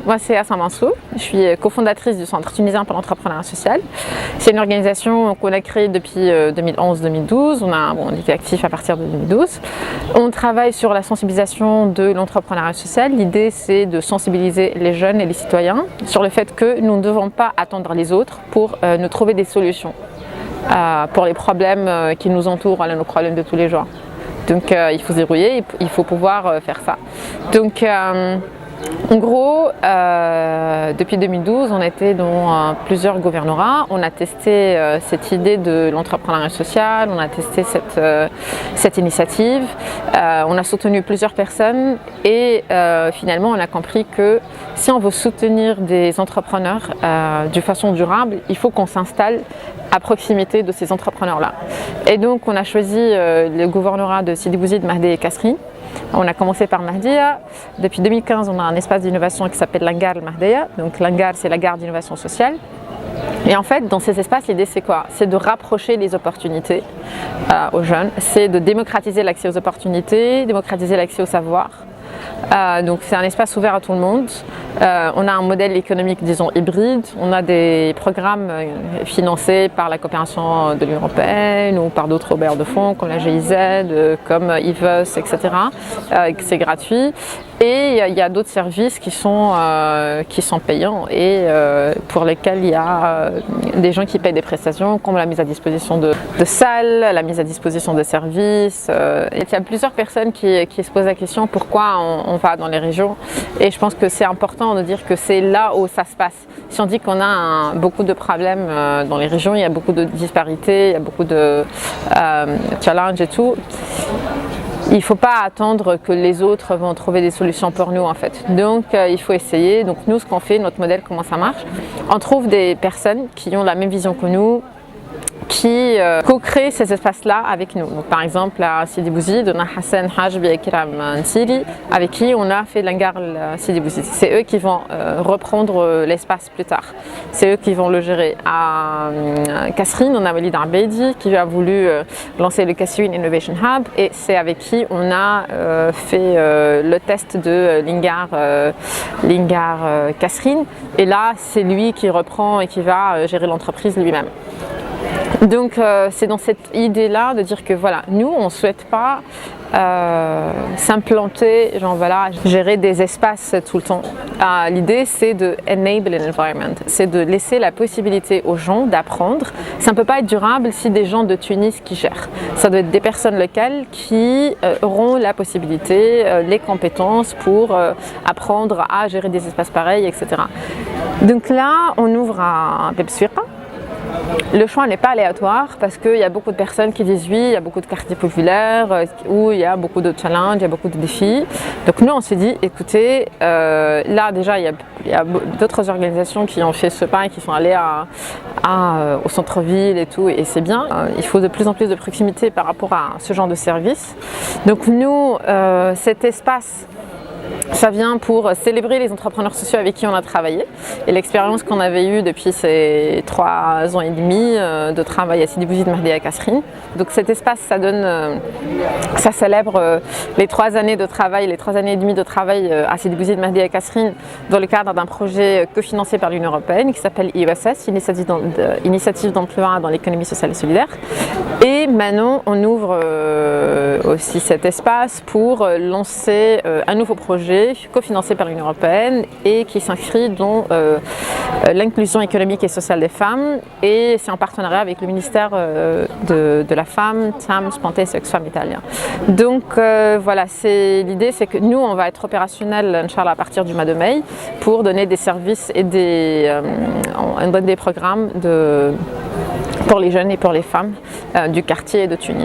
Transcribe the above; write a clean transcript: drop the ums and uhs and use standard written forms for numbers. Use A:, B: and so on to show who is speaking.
A: moi c'est Hassan Mansour, je suis cofondatrice du Centre tunisien pour l'entrepreneuriat social. C'est une organisation qu'on a créée depuis 2011-2012, on était actifs à partir de 2012. On travaille sur la sensibilisation de l'entrepreneuriat social. L'idée c'est de sensibiliser les jeunes et les citoyens sur le fait que nous ne devons pas attendre les autres pour nous trouver des solutions pour les problèmes qui nous entourent, nos problèmes de tous les jours. Donc il faut se débrouiller, il faut pouvoir faire ça. Donc en gros, depuis 2012, on était dans plusieurs gouvernorats. On a testé cette idée de l'entrepreneuriat social, on a testé cette initiative. On a soutenu plusieurs personnes et finalement, on a compris que si on veut soutenir des entrepreneurs de façon durable, il faut qu'on s'installe à proximité de ces entrepreneurs-là. Et donc, on a choisi le gouvernorat de Sidi Bouzid, Mahdia et Kasserine. On a commencé par Mahdia. Depuis 2015, on a un espace d'innovation qui s'appelle Langar Mahdia. Donc Langar, c'est la gare d'innovation sociale. Et en fait, dans ces espaces, l'idée c'est quoi? C'est de rapprocher les opportunités aux jeunes. C'est de démocratiser l'accès aux opportunités, démocratiser l'accès au savoir. Donc c'est un espace ouvert à tout le monde. On a un modèle économique, disons, hybride. On a des programmes financés par la coopération de l'Union européenne ou par d'autres bailleurs de fonds comme la GIZ, comme IVES, etc. C'est gratuit. Et il y a d'autres services qui sont payants et pour lesquels il y a des gens qui payent des prestations, comme la mise à disposition de salles, la mise à disposition de services. Et il y a plusieurs personnes qui se posent la question pourquoi on va dans les régions. Et je pense que c'est important de dire que c'est là où ça se passe. Si on dit qu'on a beaucoup de problèmes dans les régions, il y a beaucoup de disparités, il y a beaucoup de challenges et tout. Il ne faut pas attendre que les autres vont trouver des solutions pour nous en fait. Donc il faut essayer. Donc nous ce qu'on fait, notre modèle, comment ça marche, on trouve des personnes qui ont la même vision que nous, qui co-créent ces espaces-là avec nous. Donc, par exemple, à Sidi Bouzid, on a Hassan Hajbi et Kiram Nsiri, avec qui on a fait Langar Sidi Bouzid. C'est eux qui vont reprendre l'espace plus tard. C'est eux qui vont le gérer. À Kasserine, on a Walid Abeidi qui a voulu lancer le Kasserine Innovation Hub et c'est avec qui on a fait le test de Langar Kasserine. Et là, c'est lui qui reprend et qui va gérer l'entreprise lui-même. Donc c'est dans cette idée-là de dire que voilà, nous on ne souhaite pas s'implanter, genre voilà, gérer des espaces tout le temps. L'idée c'est de enable an environment, c'est de laisser la possibilité aux gens d'apprendre. Ça ne peut pas être durable si des gens de Tunis qui gèrent. Ça doit être des personnes locales qui auront la possibilité, les compétences pour apprendre à gérer des espaces pareils, etc. Donc là, on ouvre à Bebsouira. Le choix n'est pas aléatoire parce qu'il y a beaucoup de personnes qui disent oui, il y a beaucoup de quartiers populaires où il y a beaucoup de challenges, il y a beaucoup de défis. Donc nous on s'est dit, écoutez, là déjà il y a d'autres organisations qui ont fait ce pas et qui sont allées au centre-ville et tout, et c'est bien. Il faut de plus en plus de proximité par rapport à ce genre de service. Donc nous, cet espace, ça vient pour célébrer les entrepreneurs sociaux avec qui on a travaillé et l'expérience qu'on avait eue depuis ces 3 ans et demi de travail à Sidi Bouzid, Mahdia et Kasserine. Donc cet espace, ça célèbre les 3 années de travail, les 3 années et demie de travail à Sidi Bouzid, Mahdia et Kasserine dans le cadre d'un projet cofinancé par l'Union européenne qui s'appelle IESS, Initiative d'emploi dans l'économie sociale et solidaire. Et maintenant, on ouvre aussi cet espace pour lancer un nouveau projet cofinancé par l'Union européenne et qui s'inscrit dans l'inclusion économique et sociale des femmes, et c'est en partenariat avec le ministère de la femme, Tam, Spanté, Sex-Femmes italien. Donc voilà, l'idée c'est que nous on va être opérationnel Inch'Allah à partir du mois de mai pour donner des services et on donne des programmes pour les jeunes et pour les femmes du quartier de Tunis.